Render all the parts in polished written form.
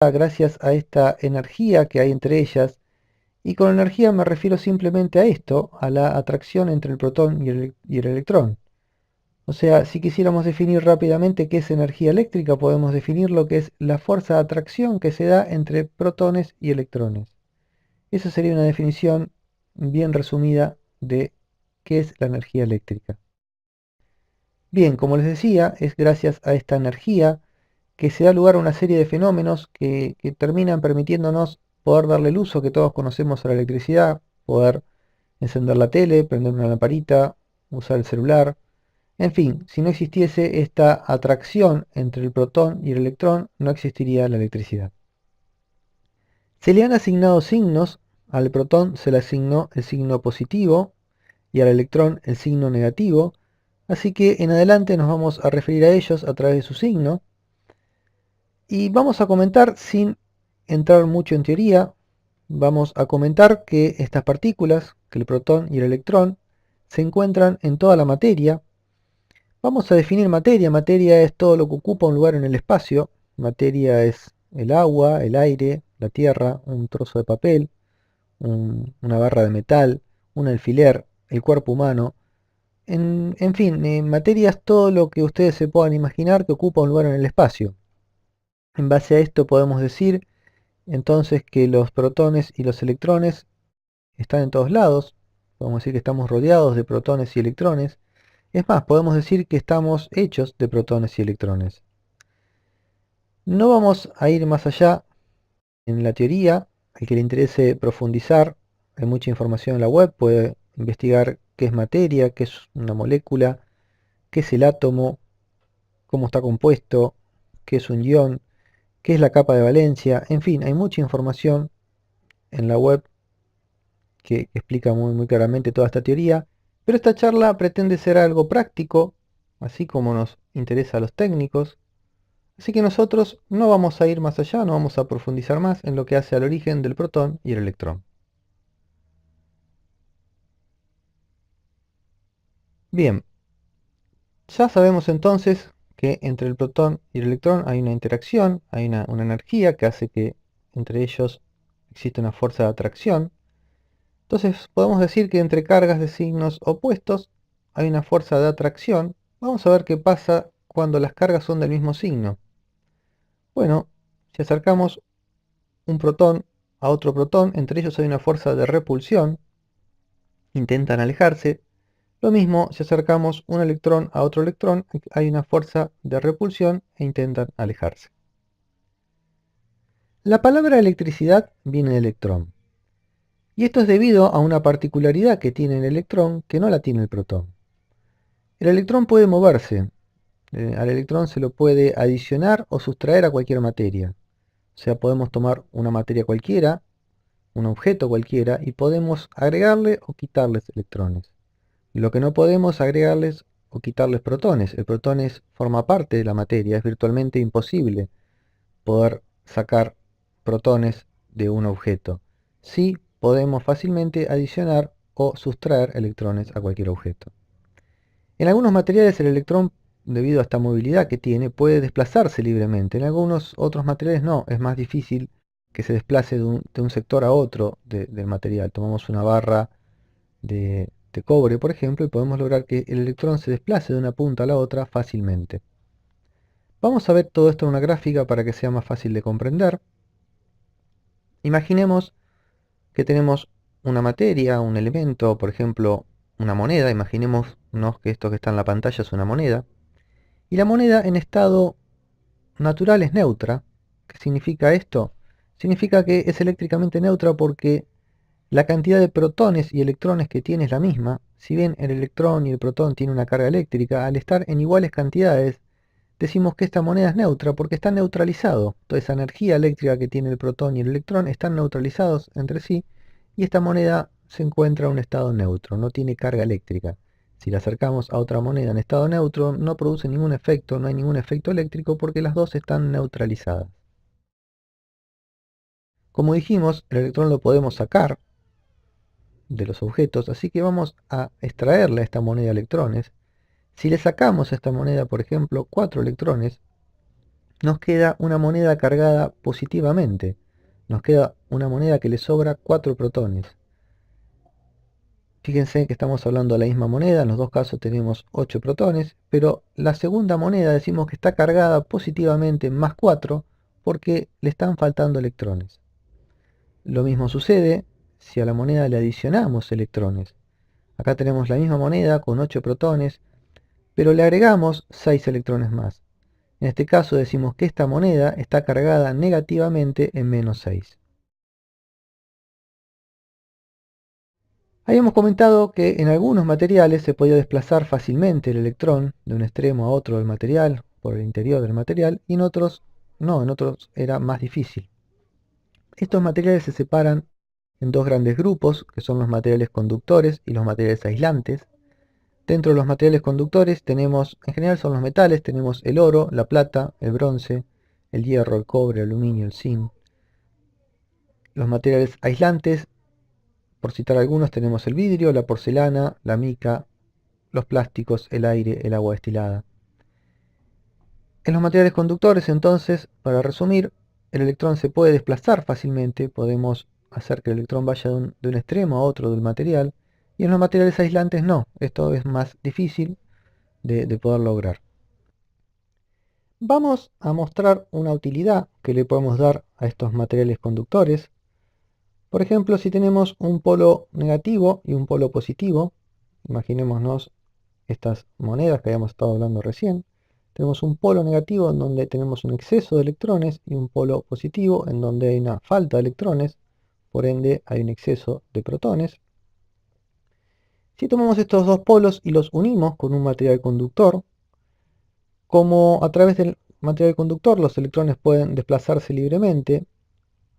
gracias a esta energía que hay entre ellas, y con energía me refiero simplemente a esto, a la atracción entre el protón y el electrón. O sea, si quisiéramos definir rápidamente qué es energía eléctrica, podemos definir lo que es la fuerza de atracción que se da entre protones y electrones. Esa sería una definición bien resumida de qué es la energía eléctrica. Bien, como les decía, es gracias a esta energía que se da lugar a una serie de fenómenos que terminan permitiéndonos poder darle el uso que todos conocemos a la electricidad, poder encender la tele, prender una lamparita, usar el celular. En fin, si no existiese esta atracción entre el protón y el electrón, no existiría la electricidad. Se le han asignado signos, al protón se le asignó el signo positivo y al electrón el signo negativo, así que en adelante nos vamos a referir a ellos a través de su signo, y vamos a comentar sin entrar mucho en teoría, vamos a comentar que estas partículas, que el protón y el electrón, se encuentran en toda la materia. Vamos a definir materia. Materia es todo lo que ocupa un lugar en el espacio. Materia es el agua, el aire, la tierra, un trozo de papel, una barra de metal, un alfiler, el cuerpo humano. En fin, materia es todo lo que ustedes se puedan imaginar que ocupa un lugar en el espacio. En base a esto podemos decir entonces que los protones y los electrones están en todos lados. Podemos decir que estamos rodeados de protones y electrones. Es más, podemos decir que estamos hechos de protones y electrones. No vamos a ir más allá en la teoría. Al que le interese profundizar, hay mucha información en la web, puede investigar qué es materia, qué es una molécula, qué es el átomo, cómo está compuesto, qué es un ion, qué es la capa de valencia. En fin, hay mucha información en la web que explica muy claramente toda esta teoría, pero esta charla pretende ser algo práctico, así como nos interesa a los técnicos, así que nosotros no vamos a ir más allá, no vamos a profundizar más en lo que hace al origen del protón y el electrón. Bien, ya sabemos entonces que entre el protón y el electrón hay una interacción, hay una energía que hace que entre ellos existe una fuerza de atracción. Entonces podemos decir que entre cargas de signos opuestos hay una fuerza de atracción. Vamos a ver qué pasa cuando las cargas son del mismo signo. Bueno, si acercamos un protón a otro protón, entre ellos hay una fuerza de repulsión, intentan alejarse. Lo mismo si acercamos un electrón a otro electrón, hay una fuerza de repulsión e intentan alejarse. La palabra electricidad viene de electrón, y esto es debido a una particularidad que tiene el electrón que no la tiene el protón. El electrón puede moverse, al electrón se lo puede adicionar o sustraer a cualquier materia. O sea, podemos tomar una materia cualquiera, un objeto cualquiera, y podemos agregarle o quitarles electrones. Lo que no podemos agregarles o quitarles protones. El protón forma parte de la materia, es virtualmente imposible poder sacar protones de un objeto. Sí podemos fácilmente adicionar o sustraer electrones a cualquier objeto. En algunos materiales el electrón, debido a esta movilidad que tiene, puede desplazarse libremente. En algunos otros materiales no, es más difícil que se desplace de un sector a otro del material. Tomamos una barra de cobre, por ejemplo, y podemos lograr que el electrón se desplace de una punta a la otra fácilmente. Vamos a ver todo esto en una gráfica para que sea más fácil de comprender. Imaginemos que tenemos una materia, un elemento, por ejemplo, una moneda. Imaginémonos que esto que está en la pantalla es una moneda. Y la moneda en estado natural es neutra. ¿Qué significa esto? Significa que es eléctricamente neutra porque la cantidad de protones y electrones que tiene es la misma. Si bien el electrón y el protón tienen una carga eléctrica, al estar en iguales cantidades, decimos que esta moneda es neutra porque está neutralizado. Toda esa energía eléctrica que tiene el protón y el electrón están neutralizados entre sí y esta moneda se encuentra en un estado neutro, no tiene carga eléctrica. Si la acercamos a otra moneda en estado neutro, no produce ningún efecto, no hay ningún efecto eléctrico porque las dos están neutralizadas. Como dijimos, el electrón lo podemos sacar de los objetos, así que vamos a extraerle a esta moneda electrones. Si le sacamos a esta moneda, por ejemplo, 4 electrones, nos queda una moneda cargada positivamente. Nos queda una moneda que le sobra 4 protones. Fíjense que estamos hablando de la misma moneda, en los dos casos tenemos 8 protones, pero la segunda moneda decimos que está cargada positivamente más 4 porque le están faltando electrones. Lo mismo sucede si a la moneda le adicionamos electrones. Acá tenemos la misma moneda con 8 protones, pero le agregamos 6 electrones más. En este caso decimos que esta moneda está cargada negativamente en -6. Habíamos comentado que en algunos materiales se podía desplazar fácilmente el electrón de un extremo a otro del material, por el interior del material, y en otros no, en otros era más difícil. Estos materiales se separan en dos grandes grupos, que son los materiales conductores y los materiales aislantes. Dentro de los materiales conductores tenemos, en general son los metales, tenemos el oro, la plata, el bronce, el hierro, el cobre, el aluminio, el zinc. Los materiales aislantes, por citar algunos, tenemos el vidrio, la porcelana, la mica, los plásticos, el aire, el agua destilada. En los materiales conductores, entonces, para resumir, el electrón se puede desplazar fácilmente, podemos hacer que el electrón vaya de un extremo a otro del material, y en los materiales aislantes no, esto es más difícil de poder lograr. Vamos a mostrar una utilidad que le podemos dar a estos materiales conductores. Por ejemplo, si tenemos un polo negativo y un polo positivo, imaginémonos estas monedas que habíamos estado hablando recién. Tenemos un polo negativo en donde tenemos un exceso de electrones y un polo positivo en donde hay una falta de electrones, por ende hay un exceso de protones. Si tomamos estos dos polos y los unimos con un material conductor, como a través del material conductor los electrones pueden desplazarse libremente,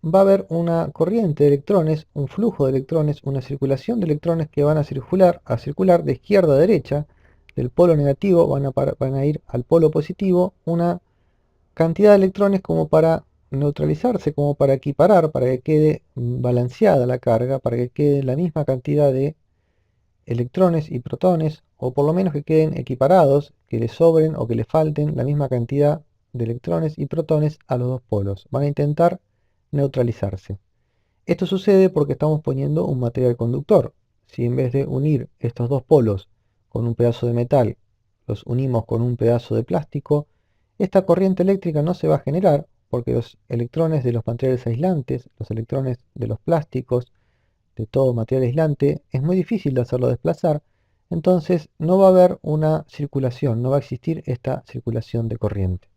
va a haber una corriente de electrones, un flujo de electrones, una circulación de electrones que van a circular de izquierda a derecha. Del polo negativo van a ir al polo positivo una cantidad de electrones como para neutralizarse, como para equiparar, para que quede balanceada la carga, para que quede la misma cantidad de electrones y protones, o por lo menos que queden equiparados, que le sobren o que le falten la misma cantidad de electrones y protones a los dos polos. Van a intentar neutralizarse. Esto sucede porque estamos poniendo un material conductor. Si en vez de unir estos dos polos con un pedazo de metal, los unimos con un pedazo de plástico, esta corriente eléctrica no se va a generar porque los electrones de los materiales aislantes, los electrones de los plásticos, de todo material aislante, es muy difícil de hacerlo desplazar, entonces no va a haber una circulación, no va a existir esta circulación de corriente.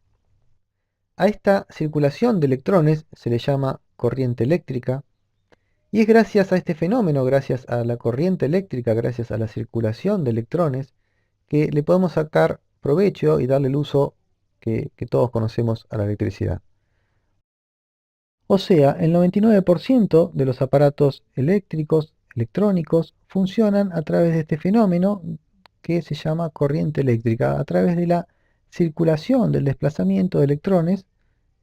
A esta circulación de electrones se le llama corriente eléctrica, y es gracias a este fenómeno, gracias a la corriente eléctrica, gracias a la circulación de electrones, que le podemos sacar provecho y darle el uso que todos conocemos a la electricidad. O sea, el 99% de los aparatos eléctricos, electrónicos, funcionan a través de este fenómeno que se llama corriente eléctrica. A través de la circulación del desplazamiento de electrones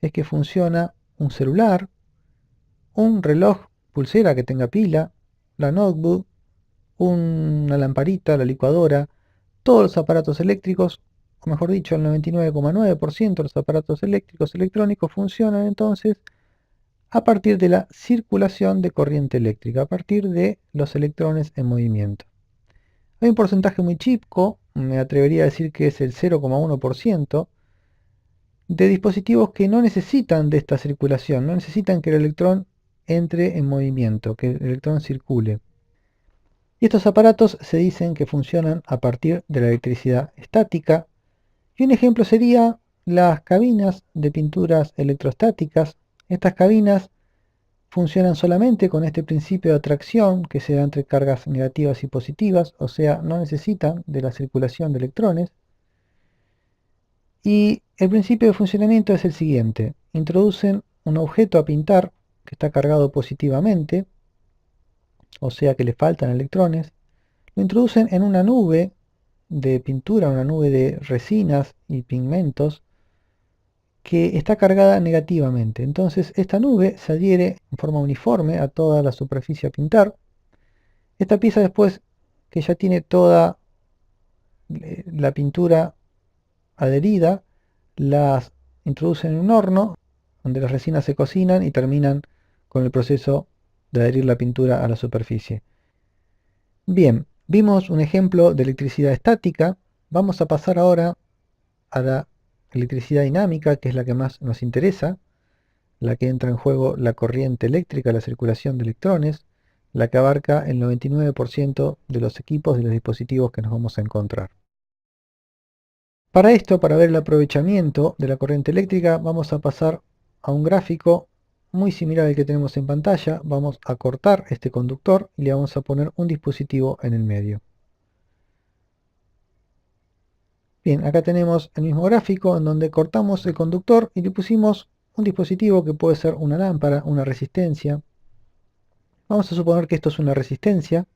es que funciona un celular, un reloj pulsera que tenga pila, la notebook, una lamparita, la licuadora, todos los aparatos eléctricos, o mejor dicho, el 99,9% de los aparatos eléctricos electrónicos funcionan entonces a partir de la circulación de corriente eléctrica, a partir de los electrones en movimiento. Hay un porcentaje muy chico, me atrevería a decir que es el 0,1%, de dispositivos que no necesitan de esta circulación, no necesitan que el electrón entre en movimiento, que el electrón circule. Y estos aparatos se dicen que funcionan a partir de la electricidad estática. Y un ejemplo sería las cabinas de pinturas electrostáticas. Estas cabinas funcionan solamente con este principio de atracción que se da entre cargas negativas y positivas, o sea, no necesitan de la circulación de electrones. Y el principio de funcionamiento es el siguiente. Introducen un objeto a pintar que está cargado positivamente, o sea que le faltan electrones. Lo introducen en una nube de pintura, una nube de resinas y pigmentos que está cargada negativamente. Entonces esta nube se adhiere en forma uniforme a toda la superficie a pintar. Esta pieza después que ya tiene toda la pintura adherida, las introducen en un horno donde las resinas se cocinan y terminan con el proceso de adherir la pintura a la superficie. Bien, vimos un ejemplo de electricidad estática. Vamos a pasar ahora a la electricidad dinámica, que es la que más nos interesa, la que entra en juego la corriente eléctrica, la circulación de electrones, la que abarca el 99% de los equipos y los dispositivos que nos vamos a encontrar. Para esto, para ver el aprovechamiento de la corriente eléctrica, vamos a pasar a un gráfico muy similar al que tenemos en pantalla. Vamos a cortar este conductor y le vamos a poner un dispositivo en el medio. Bien, acá tenemos el mismo gráfico en donde cortamos el conductor y le pusimos un dispositivo que puede ser una lámpara, una resistencia. Vamos a suponer que esto es una resistencia.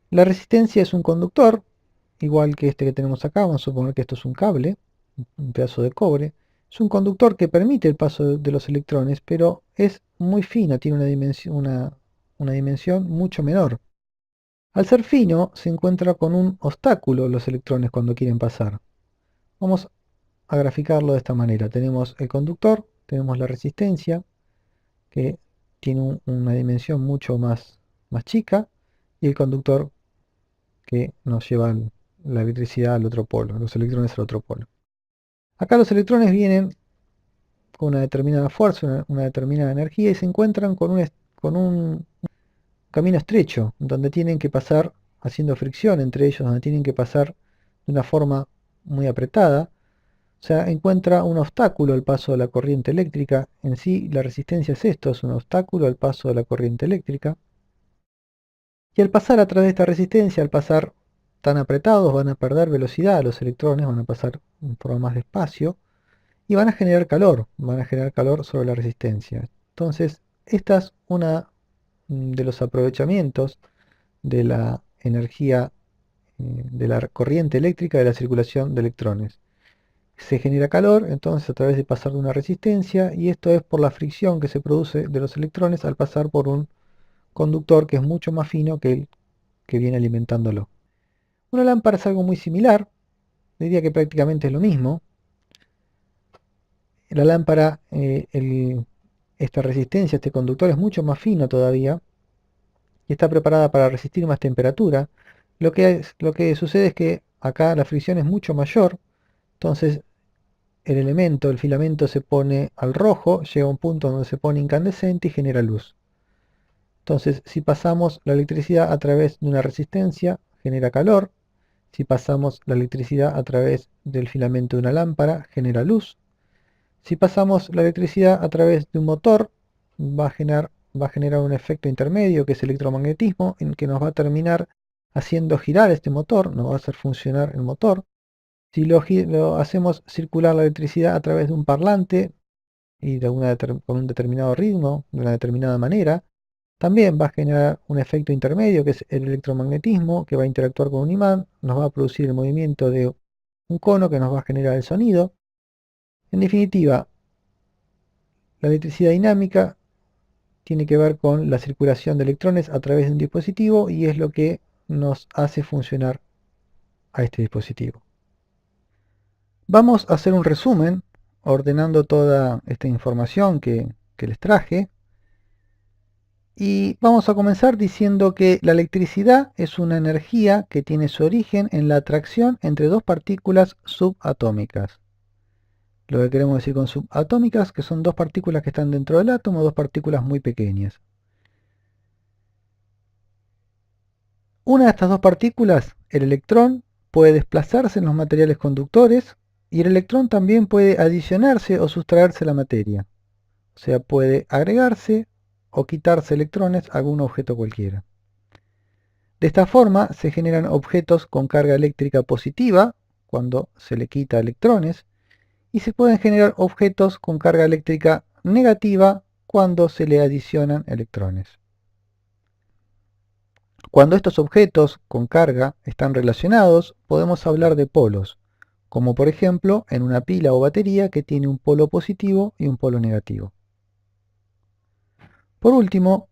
La resistencia es un conductor, igual que este que tenemos acá. Vamos a suponer que esto es un cable, un pedazo de cobre. Es un conductor que permite el paso de los electrones, pero es muy fino, tiene una dimensión mucho menor. Al ser fino, se encuentra con un obstáculo los electrones cuando quieren pasar. Vamos a graficarlo de esta manera. Tenemos el conductor, tenemos la resistencia, que tiene una dimensión mucho más chica, y el conductor que nos lleva la electricidad al otro polo, los electrones al otro polo. Acá los electrones vienen con una determinada fuerza, una determinada energía, y se encuentran con un camino estrecho, donde tienen que pasar haciendo fricción entre ellos, donde tienen que pasar de una forma muy apretada. O sea, encuentra un obstáculo al paso de la corriente eléctrica. En sí, la resistencia es esto, es un obstáculo al paso de la corriente eléctrica. Y al pasar a través de esta resistencia, al pasar tan apretados, van a perder velocidad los electrones, van a pasar en forma más despacio y van a generar calor sobre la resistencia. Entonces, esta es una de los aprovechamientos de la energía de la corriente eléctrica de la circulación de electrones. Se genera calor, entonces a través de pasar de una resistencia, y esto es por la fricción que se produce de los electrones al pasar por un conductor que es mucho más fino que el que viene alimentándolo. Una lámpara es algo muy similar, diría que prácticamente es lo mismo. La lámpara, esta resistencia, este conductor es mucho más fino todavía y está preparada para resistir más temperatura. Lo que sucede es que acá la fricción es mucho mayor, entonces el elemento, el filamento se pone al rojo, llega a un punto donde se pone incandescente y genera luz. Entonces, si pasamos la electricidad a través de una resistencia, genera calor. Si pasamos la electricidad a través del filamento de una lámpara, genera luz. Si pasamos la electricidad a través de un motor, va a generar un efecto intermedio que es electromagnetismo, en que nos va a terminar haciendo girar este motor, nos va a hacer funcionar el motor. Si lo hacemos circular la electricidad a través de un parlante y con un determinado ritmo, de una determinada manera, también va a generar un efecto intermedio que es el electromagnetismo, que va a interactuar con un imán, nos va a producir el movimiento de un cono que nos va a generar el sonido. En definitiva, la electricidad dinámica tiene que ver con la circulación de electrones a través de un dispositivo y es lo que nos hace funcionar a este dispositivo. Vamos a hacer un resumen ordenando toda esta información que les traje. Y vamos a comenzar diciendo que la electricidad es una energía que tiene su origen en la atracción entre dos partículas subatómicas. Lo que queremos decir con subatómicas, que son dos partículas que están dentro del átomo, dos partículas muy pequeñas. Una de estas dos partículas, el electrón, puede desplazarse en los materiales conductores y el electrón también puede adicionarse o sustraerse a la materia. O sea, puede agregarse o quitarse electrones a algún objeto cualquiera. De esta forma se generan objetos con carga eléctrica positiva cuando se le quita electrones y se pueden generar objetos con carga eléctrica negativa cuando se le adicionan electrones. Cuando estos objetos con carga están relacionados, podemos hablar de polos, como por ejemplo en una pila o batería que tiene un polo positivo y un polo negativo. Por último,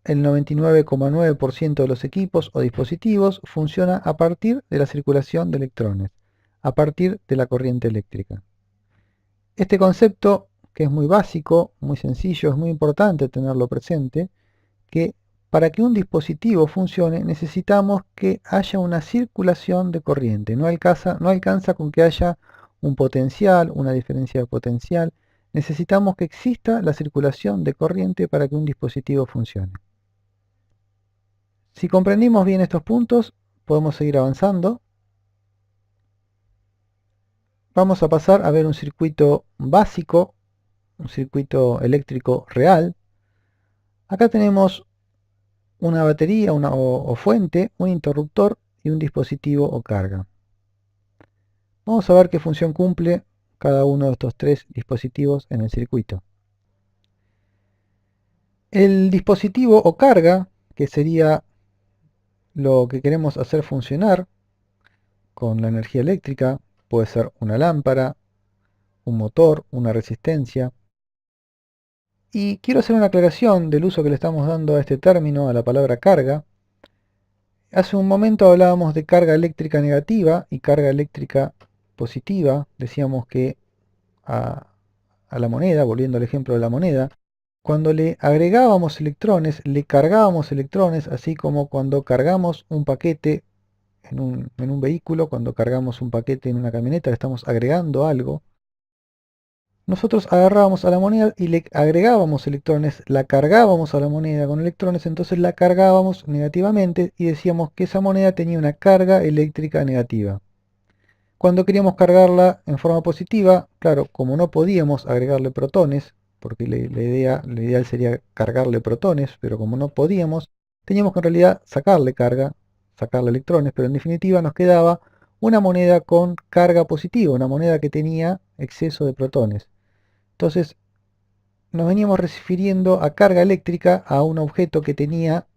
el 99,9% de los equipos o dispositivos funciona a partir de la circulación de electrones. a partir de la corriente eléctrica. Este concepto, que es muy básico, muy sencillo, es muy importante tenerlo presente, que para que un dispositivo funcione necesitamos que haya una circulación de corriente. No alcanza con que haya un potencial, una diferencia de potencial. Necesitamos que exista la circulación de corriente para que un dispositivo funcione. Si comprendimos bien estos puntos, podemos seguir avanzando. Vamos a pasar a ver un circuito básico, un circuito eléctrico real. Acá tenemos una batería o fuente, un interruptor y un dispositivo o carga. Vamos a ver qué función cumple cada uno de estos tres dispositivos en el circuito. El dispositivo o carga, que sería lo que queremos hacer funcionar con la energía eléctrica, puede ser una lámpara, un motor, una resistencia. Y quiero hacer una aclaración del uso que le estamos dando a este término, a la palabra carga. Hace un momento hablábamos de carga eléctrica negativa y carga eléctrica positiva. Decíamos que a, a la moneda, volviendo al ejemplo de la moneda, cuando le agregábamos electrones, le cargábamos electrones, así como cuando cargamos un paquete en un vehículo, cuando cargamos un paquete en una camioneta, le estamos agregando algo. Nosotros agarrábamos a la moneda y le agregábamos electrones, la cargábamos a la moneda con electrones, entonces la cargábamos negativamente y decíamos que esa moneda tenía una carga eléctrica negativa. Cuando queríamos cargarla en forma positiva, claro, como no podíamos agregarle protones, porque la ideal sería cargarle protones, pero como no podíamos, teníamos que en realidad sacarle carga, sacarle electrones, pero en definitiva nos quedaba una moneda con carga positiva, una moneda que tenía exceso de protones. Entonces nos veníamos refiriendo a carga eléctrica a un objeto que tenía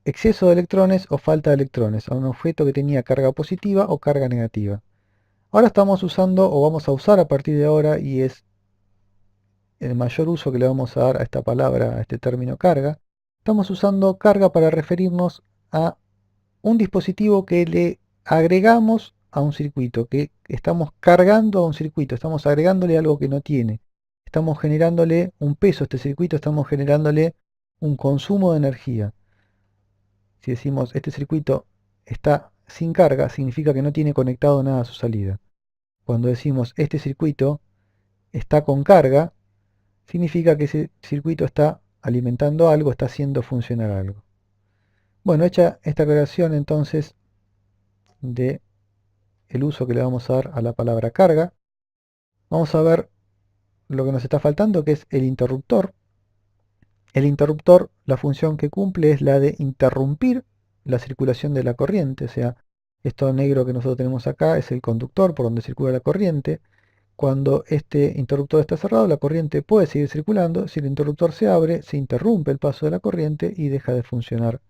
exceso de electrones o falta de electrones, a un objeto que tenía carga positiva o carga negativa. Ahora estamos usando o vamos a usar a partir de ahora, y es el mayor uso que le vamos a dar a esta palabra, a este término carga, estamos usando carga para referirnos a un dispositivo que le agregamos a un circuito, que estamos cargando a un circuito, estamos agregándole algo que no tiene, estamos generándole un peso a este circuito, estamos generándole un consumo de energía. Si decimos este circuito está sin carga, significa que no tiene conectado nada a su salida. Cuando decimos este circuito está con carga, significa que ese circuito está alimentando algo, está haciendo funcionar algo. Bueno, hecha esta aclaración entonces de el uso que le vamos a dar a la palabra carga, vamos a ver lo que nos está faltando, que es el interruptor. El interruptor, la función que cumple es la de interrumpir la circulación de la corriente, o sea, esto negro que nosotros tenemos acá es el conductor por donde circula la corriente. Cuando este interruptor está cerrado, la corriente puede seguir circulando. Si el interruptor se abre, se interrumpe el paso de la corriente y deja de funcionar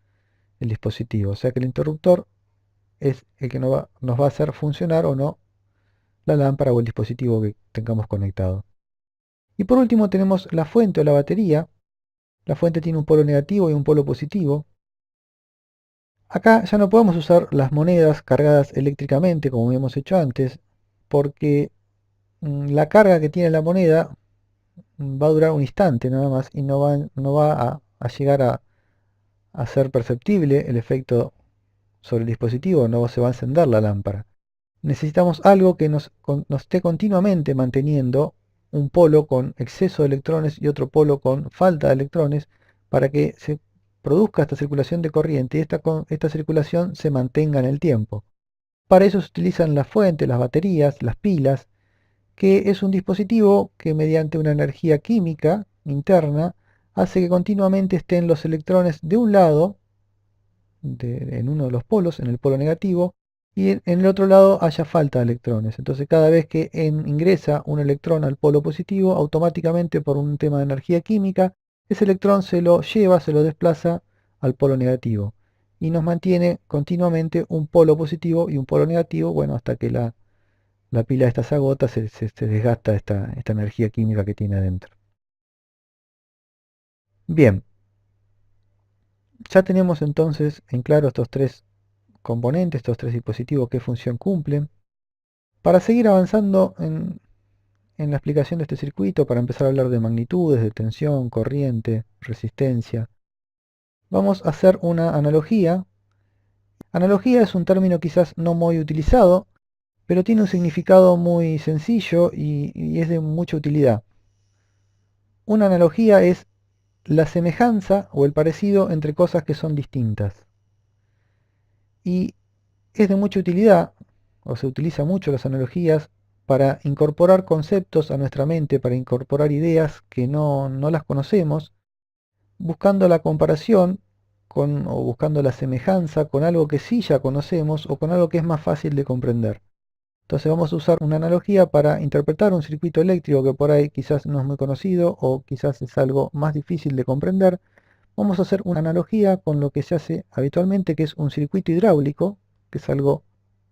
el dispositivo. O sea que el interruptor es el que nos va a hacer funcionar o no la lámpara o el dispositivo que tengamos conectado. Y por último tenemos la fuente o la batería. La fuente tiene un polo negativo y un polo positivo. Acá ya no podemos usar las monedas cargadas eléctricamente como habíamos hecho antes, porque la carga que tiene la moneda va a durar un instante nada más y no va a llegar a ser perceptible el efecto sobre el dispositivo, no se va a encender la lámpara. Necesitamos algo que nos esté continuamente manteniendo un polo con exceso de electrones y otro polo con falta de electrones para que se produzca esta circulación de corriente y esta circulación se mantenga en el tiempo. Para eso se utilizan las fuentes, las baterías, las pilas, que es un dispositivo que mediante una energía química interna hace que continuamente estén los electrones de un lado, en uno de los polos, en el polo negativo, y en el otro lado haya falta de electrones. Entonces cada vez que ingresa un electrón al polo positivo, automáticamente por un tema de energía química, ese electrón se lo lleva, se lo desplaza al polo negativo. Y nos mantiene continuamente un polo positivo y un polo negativo, bueno, hasta que la pila esta se agota, se desgasta esta energía química que tiene adentro. Bien, ya tenemos entonces en claro estos tres componentes, estos tres dispositivos, qué función cumplen. Para seguir avanzando en la explicación de este circuito, para empezar a hablar de magnitudes, de tensión, corriente, resistencia, vamos a hacer una analogía. Analogía es un término quizás no muy utilizado, pero tiene un significado muy sencillo y es de mucha utilidad. Una analogía es la semejanza o el parecido entre cosas que son distintas. Y es de mucha utilidad, o se utiliza mucho las analogías, para incorporar conceptos a nuestra mente, para incorporar ideas que no las conocemos, buscando la comparación o buscando la semejanza con algo que sí ya conocemos o con algo que es más fácil de comprender. Entonces vamos a usar una analogía para interpretar un circuito eléctrico que por ahí quizás no es muy conocido o quizás es algo más difícil de comprender. Vamos a hacer una analogía con lo que se hace habitualmente, que es un circuito hidráulico, que es algo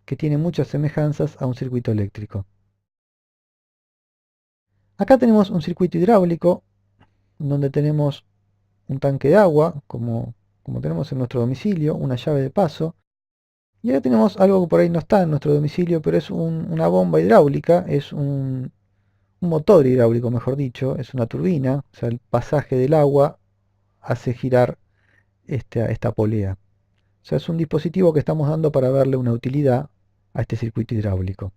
que tiene muchas semejanzas a un circuito eléctrico. Acá tenemos un circuito hidráulico donde tenemos un tanque de agua, como tenemos en nuestro domicilio, una llave de paso. Y acá tenemos algo que por ahí no está en nuestro domicilio, pero es una bomba hidráulica, es un motor hidráulico, mejor dicho, es una turbina, o sea, el pasaje del agua hace girar esta polea. O sea, es un dispositivo que estamos dando para darle una utilidad a este circuito hidráulico.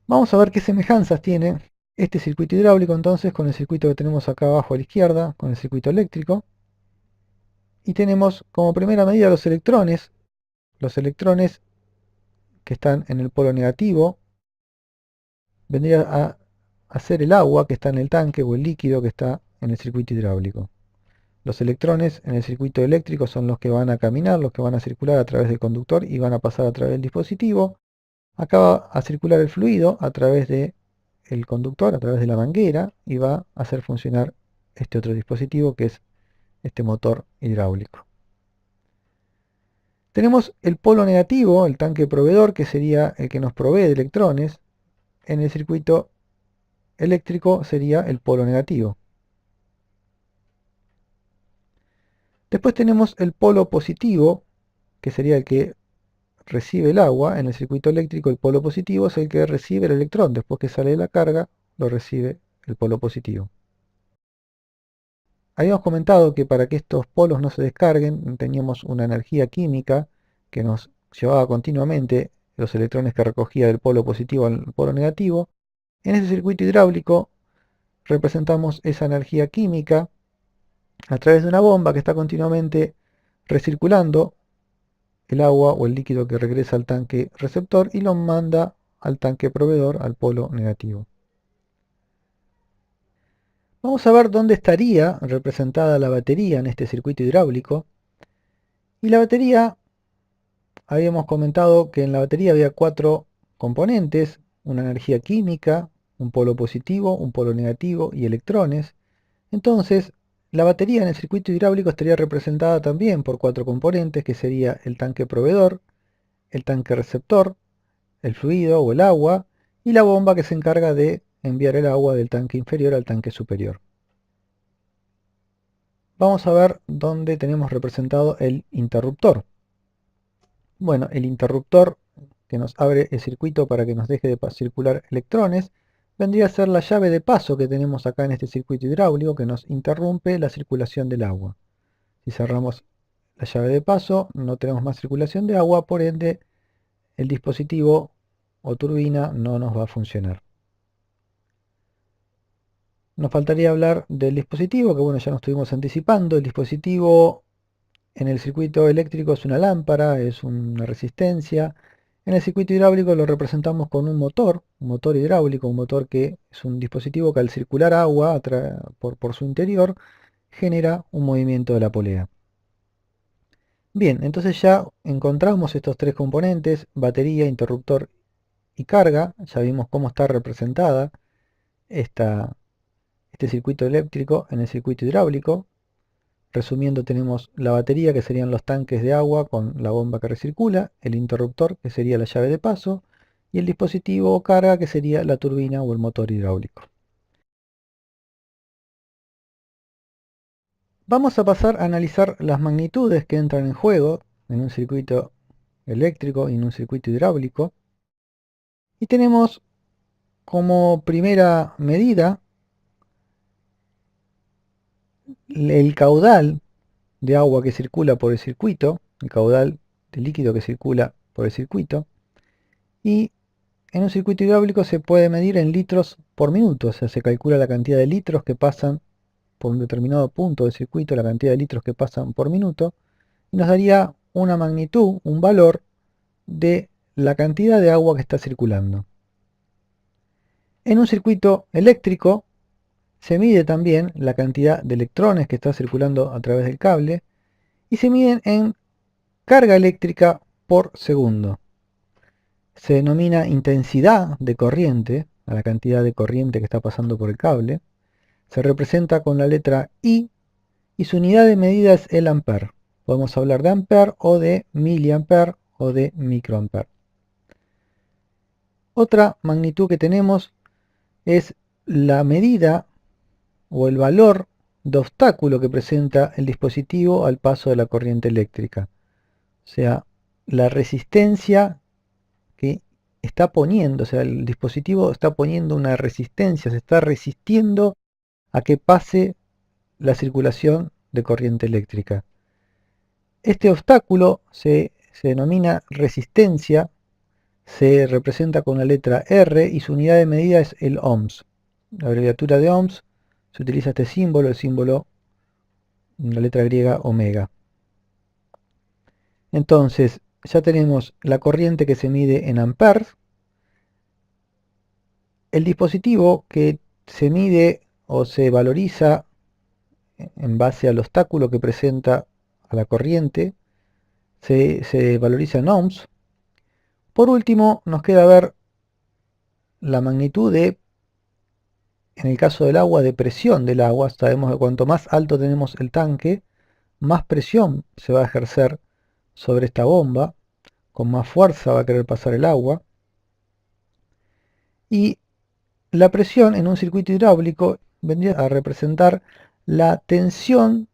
Vamos a ver qué semejanzas tiene este circuito hidráulico entonces con el circuito que tenemos acá abajo a la izquierda, con el circuito eléctrico. Y tenemos como primera medida los electrones que están en el polo negativo, vendría a ser el agua que está en el tanque o el líquido que está en el circuito hidráulico. Los electrones en el circuito eléctrico son los que van a caminar, los que van a circular a través del conductor y van a pasar a través del dispositivo. Acá va a circular el fluido a través del conductor, a través de la manguera, y va a hacer funcionar este otro dispositivo que es este motor hidráulico. Tenemos el polo negativo, el tanque proveedor, que sería el que nos provee de electrones. En el circuito eléctrico sería el polo negativo. Después tenemos el polo positivo, que sería el que recibe el agua. En el circuito eléctrico el polo positivo es el que recibe el electrón. Después que sale de la carga, lo recibe el polo positivo. Habíamos comentado que para que estos polos no se descarguen, teníamos una energía química que nos llevaba continuamente los electrones que recogía del polo positivo al polo negativo. En ese circuito hidráulico representamos esa energía química a través de una bomba que está continuamente recirculando el agua o el líquido que regresa al tanque receptor y lo manda al tanque proveedor, al polo negativo. Vamos a ver dónde estaría representada la batería en este circuito hidráulico. Y la batería, habíamos comentado que en la batería había cuatro componentes: una energía química, un polo positivo, un polo negativo y electrones. Entonces, la batería en el circuito hidráulico estaría representada también por cuatro componentes, que sería el tanque proveedor, el tanque receptor, el fluido o el agua, y la bomba que se encarga de enviar el agua del tanque inferior al tanque superior. Vamos a ver dónde tenemos representado el interruptor. Bueno, el interruptor que nos abre el circuito para que nos deje de circular electrones vendría a ser la llave de paso que tenemos acá en este circuito hidráulico, que nos interrumpe la circulación del agua. Si cerramos la llave de paso, no tenemos más circulación de agua, por ende el dispositivo o turbina no nos va a funcionar. Nos faltaría hablar del dispositivo, que bueno, ya nos estuvimos anticipando. El dispositivo en el circuito eléctrico es una lámpara, es una resistencia. En el circuito hidráulico lo representamos con un motor hidráulico, un motor que es un dispositivo que al circular agua por su interior genera un movimiento de la polea. Bien, entonces ya encontramos estos tres componentes: batería, interruptor y carga. Ya vimos cómo está representada este circuito eléctrico en el circuito hidráulico. Resumiendo, tenemos la batería, que serían los tanques de agua con la bomba que recircula, el interruptor, que sería la llave de paso, y el dispositivo o carga, que sería la turbina o el motor hidráulico. Vamos a pasar a analizar las magnitudes que entran en juego en un circuito eléctrico y en un circuito hidráulico. Y tenemos como primera medida el caudal de agua que circula por el circuito, el caudal de líquido que circula por el circuito. Y en un circuito hidráulico se puede medir en litros por minuto, o sea, se calcula la cantidad de litros que pasan por un determinado punto del circuito, la cantidad de litros que pasan por minuto, y nos daría una magnitud, un valor de la cantidad de agua que está circulando. En un circuito eléctrico se mide también la cantidad de electrones que está circulando a través del cable y se miden en carga eléctrica por segundo. Se denomina intensidad de corriente a la cantidad de corriente que está pasando por el cable. Se representa con la letra I y su unidad de medida es el ampere. Podemos hablar de ampere o de miliampere o de microampere. Otra magnitud que tenemos es la medida o el valor de obstáculo que presenta el dispositivo al paso de la corriente eléctrica. O sea, la resistencia que está poniendo, o sea, el dispositivo está poniendo una resistencia, se está resistiendo a que pase la circulación de corriente eléctrica. Este obstáculo se denomina resistencia, se representa con la letra R y su unidad de medida es el ohms. La abreviatura de ohms se utiliza este símbolo, el símbolo, la letra griega omega. Entonces, ya tenemos la corriente que se mide en amperes, el dispositivo que se mide o se valoriza en base al obstáculo que presenta a la corriente, se valoriza en ohms. Por último, nos queda ver la magnitud de, en el caso del agua, de presión del agua. Sabemos que cuanto más alto tenemos el tanque, más presión se va a ejercer sobre esta bomba, con más fuerza va a querer pasar el agua. Y la presión en un circuito hidráulico vendría a representar la tensión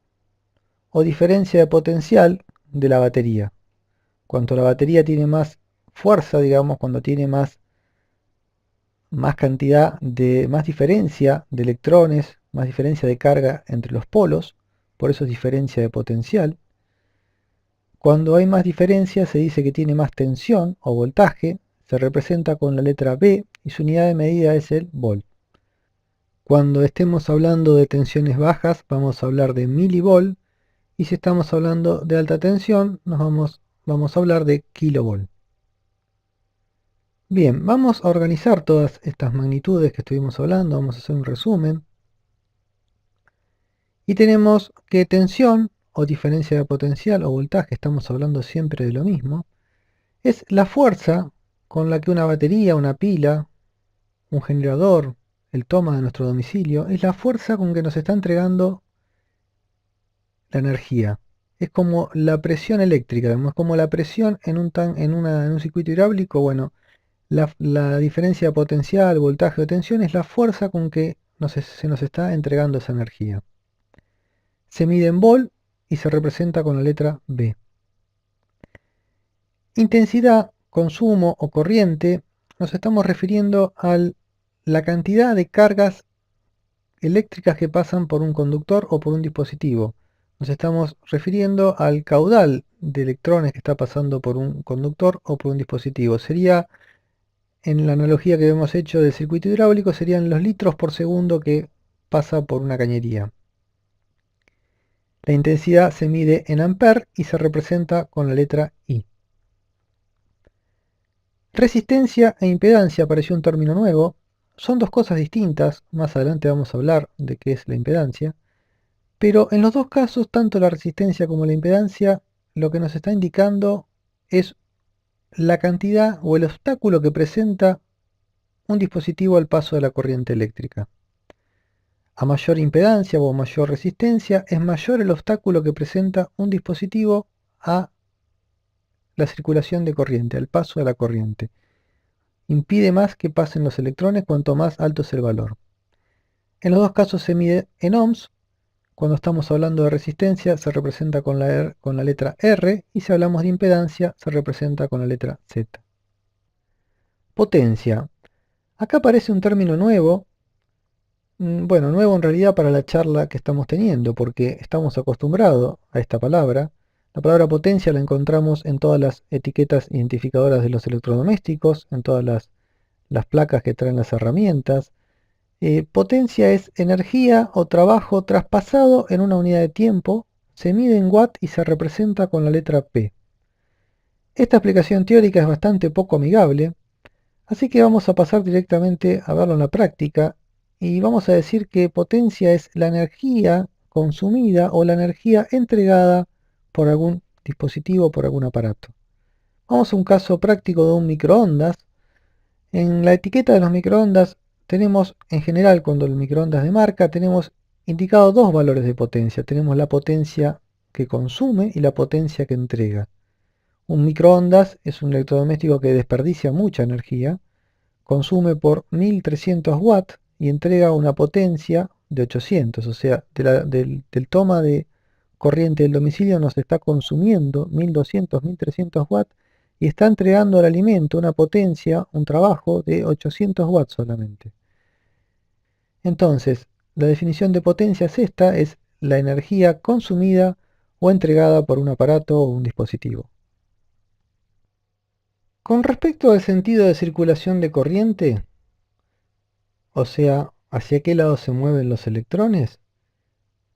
o diferencia de potencial de la batería. Cuanto la batería tiene más fuerza, digamos, cuando tiene más cantidad de, más diferencia de electrones, más diferencia de carga entre los polos, por eso es diferencia de potencial. Cuando hay más diferencia se dice que tiene más tensión o voltaje, se representa con la letra V y su unidad de medida es el volt. Cuando estemos hablando de tensiones bajas vamos a hablar de milivolt y si estamos hablando de alta tensión vamos a hablar de kilovolt. Bien, vamos a organizar todas estas magnitudes que estuvimos hablando, vamos a hacer un resumen. Y tenemos que tensión o diferencia de potencial o voltaje, estamos hablando siempre de lo mismo, es la fuerza con la que una batería, una pila, un generador, el toma de nuestro domicilio, es la fuerza con que nos está entregando la energía. Es como la presión eléctrica, es como la presión en un circuito hidráulico. Bueno, la diferencia de potencial, voltaje o tensión es la fuerza con que se nos está entregando esa energía. Se mide en volt y se representa con la letra B. Intensidad, consumo o corriente, nos estamos refiriendo a la cantidad de cargas eléctricas que pasan por un conductor o por un dispositivo. Nos estamos refiriendo al caudal de electrones que está pasando por un conductor o por un dispositivo. Sería, en la analogía que hemos hecho del circuito hidráulico, serían los litros por segundo que pasa por una cañería. La intensidad se mide en amperes y se representa con la letra I. Resistencia e impedancia apareció un término nuevo. Son dos cosas distintas, más adelante vamos a hablar de qué es la impedancia, pero en los dos casos, tanto la resistencia como la impedancia, lo que nos está indicando es la cantidad o el obstáculo que presenta un dispositivo al paso de la corriente eléctrica. A mayor impedancia o mayor resistencia, es mayor el obstáculo que presenta un dispositivo a la circulación de corriente, al paso de la corriente. Impide más que pasen los electrones cuanto más alto es el valor. En los dos casos se mide en ohms, Cuando estamos hablando de resistencia se representa con la letra R y si hablamos de impedancia se representa con la letra Z. Potencia. Acá aparece un término nuevo. Bueno, nuevo en realidad para la charla que estamos teniendo, porque estamos acostumbrados a esta palabra. La palabra potencia la encontramos en todas las etiquetas identificadoras de los electrodomésticos, en todas las placas que traen las herramientas. Potencia es energía o trabajo traspasado en una unidad de tiempo, se mide en watt y se representa con la letra P. Esta explicación teórica es bastante poco amigable, así que vamos a pasar directamente a verlo en la práctica y vamos a decir que potencia es la energía consumida o la energía entregada por algún dispositivo, por algún aparato. Vamos a un caso práctico de un microondas. En la etiqueta de los microondas tenemos, en general, cuando el microondas de marca, tenemos indicado dos valores de potencia. Tenemos la potencia que consume y la potencia que entrega. Un microondas es un electrodoméstico que desperdicia mucha energía, consume por 1300 watts y entrega una potencia de 800, o sea, del toma de corriente del domicilio nos está consumiendo 1200, 1300 watts y está entregando al alimento una potencia, un trabajo de 800 watts solamente. Entonces, la definición de potencia es esta, es la energía consumida o entregada por un aparato o un dispositivo. Con respecto al sentido de circulación de corriente, o sea, hacia qué lado se mueven los electrones,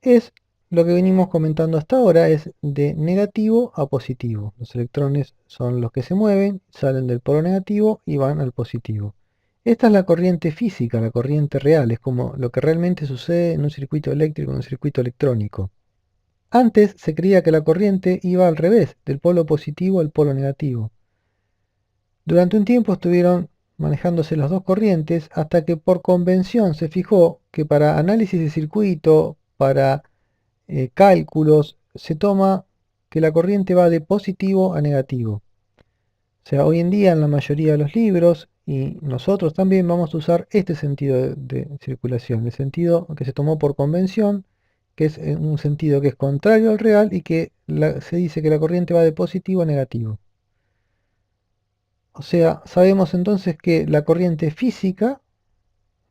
es lo que venimos comentando hasta ahora, es de negativo a positivo. Los electrones son los que se mueven, salen del polo negativo y van al positivo. Esta es la corriente física, la corriente real, es como lo que realmente sucede en un circuito eléctrico, en un circuito electrónico. Antes se creía que la corriente iba al revés, del polo positivo al polo negativo. Durante un tiempo estuvieron manejándose las dos corrientes hasta que por convención se fijó que para análisis de circuito, para cálculos, se toma que la corriente va de positivo a negativo. O sea, hoy en día en la mayoría de los libros, y nosotros también vamos a usar este sentido de circulación, el sentido que se tomó por convención, que es un sentido que es contrario al real y que se dice que la corriente va de positivo a negativo. O sea, sabemos entonces que la corriente física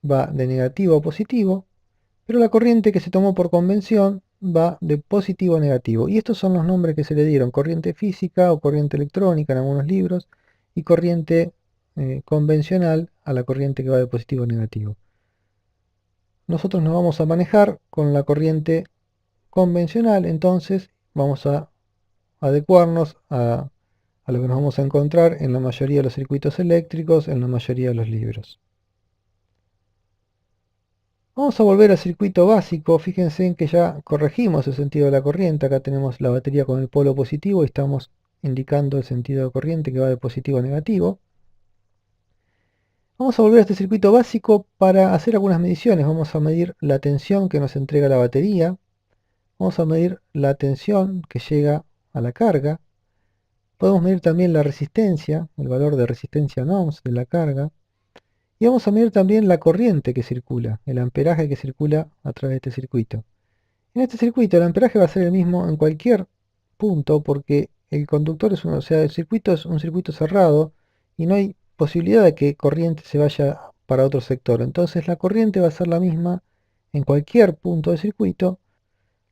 va de negativo a positivo, pero la corriente que se tomó por convención va de positivo a negativo. Y estos son los nombres que se le dieron: corriente física o corriente electrónica en algunos libros, y corriente convencional a la corriente que va de positivo a negativo. Nosotros nos vamos a manejar con la corriente convencional, entonces vamos a adecuarnos a lo que nos vamos a encontrar en la mayoría de los circuitos eléctricos, en la mayoría de los libros. Vamos a volver al circuito básico. Fíjense en que ya corregimos el sentido de la corriente. Acá tenemos la batería con el polo positivo y estamos indicando el sentido de corriente que va de positivo a negativo. Vamos a volver a este circuito básico para hacer algunas mediciones. Vamos a medir la tensión que nos entrega la batería. Vamos a medir la tensión que llega a la carga. Podemos medir también la resistencia, el valor de resistencia en ohms de la carga. Y vamos a medir también la corriente que circula, el amperaje que circula a través de este circuito. En este circuito el amperaje va a ser el mismo en cualquier punto porque el conductor es o sea, el circuito es un circuito cerrado y no hay posibilidad de que corriente se vaya para otro sector. Entonces la corriente va a ser la misma en cualquier punto del circuito.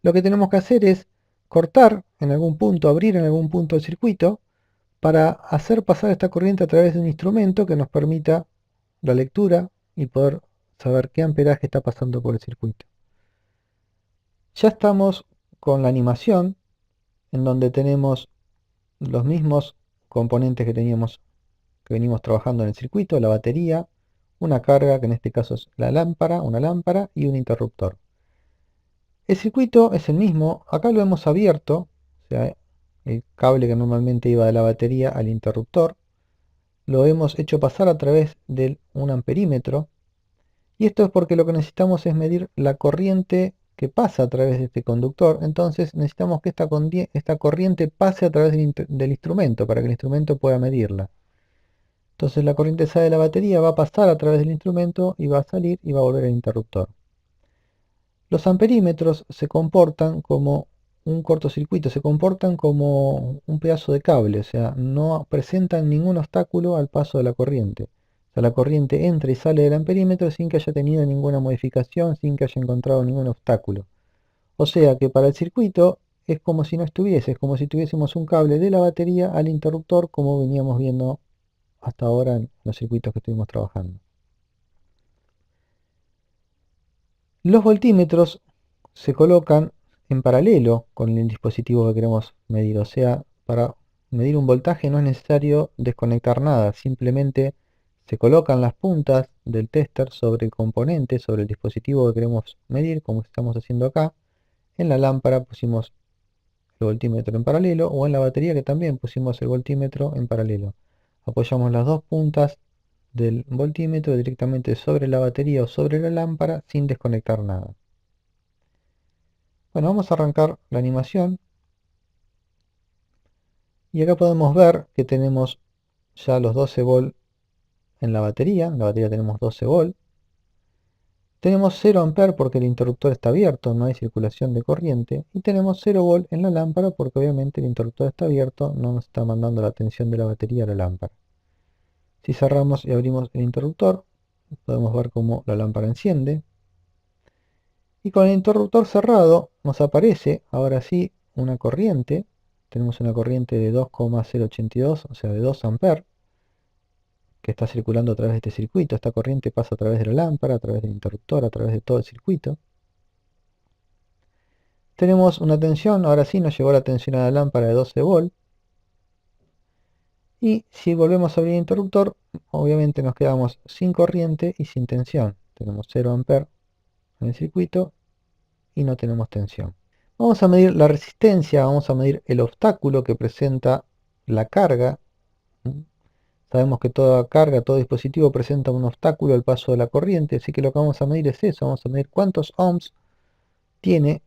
Lo que tenemos que hacer es cortar en algún punto, abrir en algún punto del circuito para hacer pasar esta corriente a través de un instrumento que nos permita la lectura y poder saber qué amperaje está pasando por el circuito. Ya estamos con la animación, en donde tenemos los mismos componentes que teníamos, que venimos trabajando en el circuito: la batería, una carga, que en este caso es la lámpara, una lámpara y un interruptor. El circuito es el mismo, acá lo hemos abierto, o sea, el cable que normalmente iba de la batería al interruptor, lo hemos hecho pasar a través de un amperímetro. Y esto es porque lo que necesitamos es medir la corriente que pasa a través de este conductor. Entonces necesitamos que esta corriente pase a través del instrumento para que el instrumento pueda medirla. Entonces la corriente sale de la batería, va a pasar a través del instrumento y va a salir y va a volver al interruptor. Los amperímetros se comportan como un cortocircuito, se comportan como un pedazo de cable, o sea, no presentan ningún obstáculo al paso de la corriente. O sea, la corriente entra y sale del amperímetro sin que haya tenido ninguna modificación, sin que haya encontrado ningún obstáculo. O sea que para el circuito es como si no estuviese, es como si tuviésemos un cable de la batería al interruptor, como veníamos viendo hasta ahora en los circuitos que estuvimos trabajando. Los voltímetros se colocan en paralelo con el dispositivo que queremos medir, o sea, para medir un voltaje no es necesario desconectar nada, simplemente se colocan las puntas del tester sobre el componente, sobre el dispositivo que queremos medir, como estamos haciendo acá. En la lámpara pusimos el voltímetro en paralelo, o en la batería que también pusimos el voltímetro en paralelo. Apoyamos las dos puntas del voltímetro directamente sobre la batería o sobre la lámpara sin desconectar nada. Bueno, vamos a arrancar la animación y acá podemos ver que tenemos ya los 12 volt en la batería tenemos 12 volt. Tenemos 0 amper porque el interruptor está abierto, no hay circulación de corriente. Y tenemos 0 volt en la lámpara porque obviamente el interruptor está abierto, no nos está mandando la tensión de la batería a la lámpara. Si cerramos y abrimos el interruptor, podemos ver cómo la lámpara enciende. Y con el interruptor cerrado nos aparece, ahora sí, una corriente. Tenemos una corriente de 2,082, o sea, de 2 amperes, que está circulando a través de este circuito. Esta corriente pasa a través de la lámpara, a través del interruptor, a través de todo el circuito. Tenemos una tensión, ahora sí nos llegó la tensión a la lámpara de 12 volt. Y si volvemos a abrir el interruptor, obviamente nos quedamos sin corriente y sin tensión. Tenemos 0 amperes en el circuito y no tenemos tensión. Vamos a medir la resistencia, vamos a medir el obstáculo que presenta la carga. Sabemos que toda carga, todo dispositivo presenta un obstáculo al paso de la corriente, así que lo que vamos a medir es eso, vamos a medir cuántos ohms tiene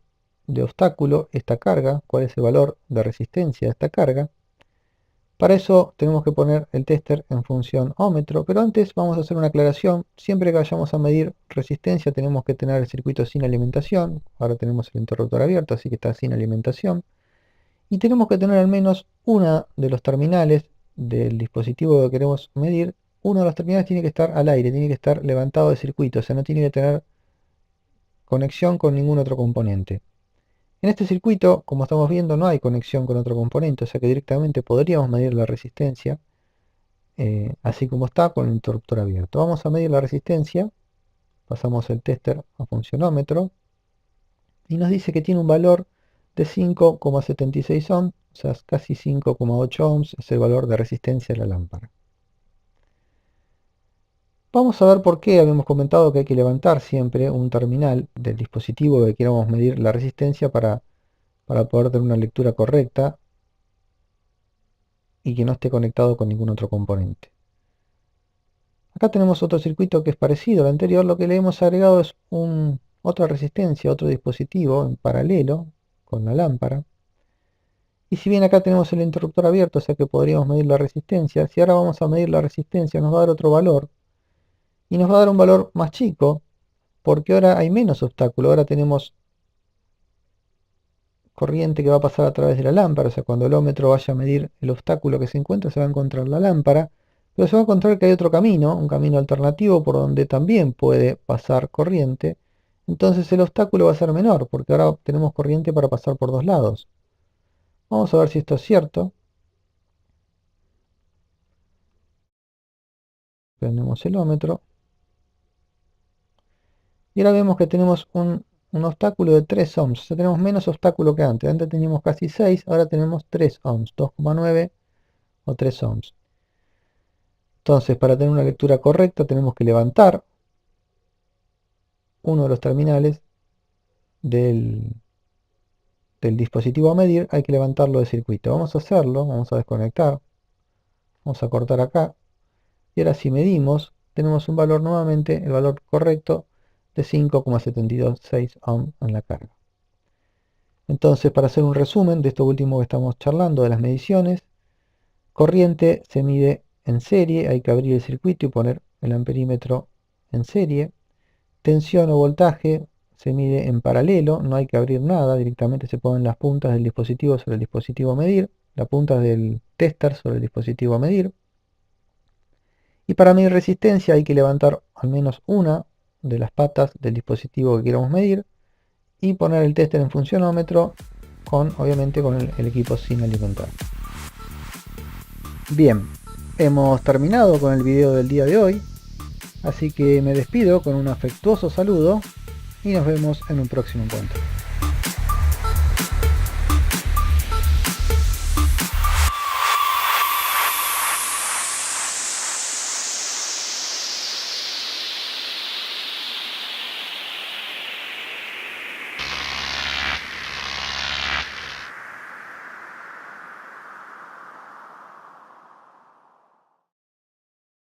de obstáculo esta carga, cuál es el valor de resistencia de esta carga. Para eso tenemos que poner el tester en función ómetro, pero antes vamos a hacer una aclaración. Siempre que vayamos a medir resistencia tenemos que tener el circuito sin alimentación. Ahora tenemos el interruptor abierto, así que está sin alimentación. Y tenemos que tener al menos una de los terminales del dispositivo que queremos medir. Uno de los terminales tiene que estar al aire, tiene que estar levantado del circuito, o sea, no tiene que tener conexión con ningún otro componente. En este circuito, como estamos viendo, no hay conexión con otro componente, o sea que directamente podríamos medir la resistencia, así como está con el interruptor abierto. Vamos a medir la resistencia, pasamos el tester a funcionómetro, y nos dice que tiene un valor de 5,76 ohms, o sea, casi 5,8 ohms es el valor de resistencia de la lámpara. Vamos a ver por qué habíamos comentado que hay que levantar siempre un terminal del dispositivo que queramos medir la resistencia para poder tener una lectura correcta y que no esté conectado con ningún otro componente. Acá tenemos otro circuito que es parecido al anterior, lo que le hemos agregado es otra resistencia, otro dispositivo en paralelo con la lámpara. Y si bien acá tenemos el interruptor abierto, o sea que podríamos medir la resistencia, si ahora vamos a medir la resistencia nos va a dar otro valor, y nos va a dar un valor más chico, porque ahora hay menos obstáculo, ahora tenemos corriente que va a pasar a través de la lámpara, o sea, cuando el ómetro vaya a medir el obstáculo que se encuentra, se va a encontrar la lámpara, pero se va a encontrar que hay otro camino, un camino alternativo por donde también puede pasar corriente, entonces el obstáculo va a ser menor, porque ahora tenemos corriente para pasar por dos lados. Vamos a ver si esto es cierto. Prendemos el ómetro. Y ahora vemos que tenemos un obstáculo de 3 ohms. O sea, tenemos menos obstáculo que antes. Antes teníamos casi 6, ahora tenemos 3 ohms, 2,9 o 3 ohms. Entonces, para tener una lectura correcta, tenemos que levantar uno de los terminales del, del dispositivo a medir. Hay que levantarlo del circuito. Vamos a hacerlo, vamos a desconectar. Vamos a cortar acá. Y ahora si medimos, tenemos un valor nuevamente, el valor correcto de 5,726 ohms en la carga. Entonces, para hacer un resumen de esto último que estamos charlando, de las mediciones, corriente se mide en serie, hay que abrir el circuito y poner el amperímetro en serie. Tensión o voltaje se mide en paralelo, no hay que abrir nada, directamente se ponen las puntas del dispositivo sobre el dispositivo a medir, la punta del tester sobre el dispositivo a medir. Y para medir resistencia hay que levantar al menos una de las patas del dispositivo que queramos medir y poner el tester en funcionómetro obviamente con el equipo sin alimentar. Bien, hemos terminado con el video del día de hoy, así que me despido con un afectuoso saludo y nos vemos en un próximo encuentro.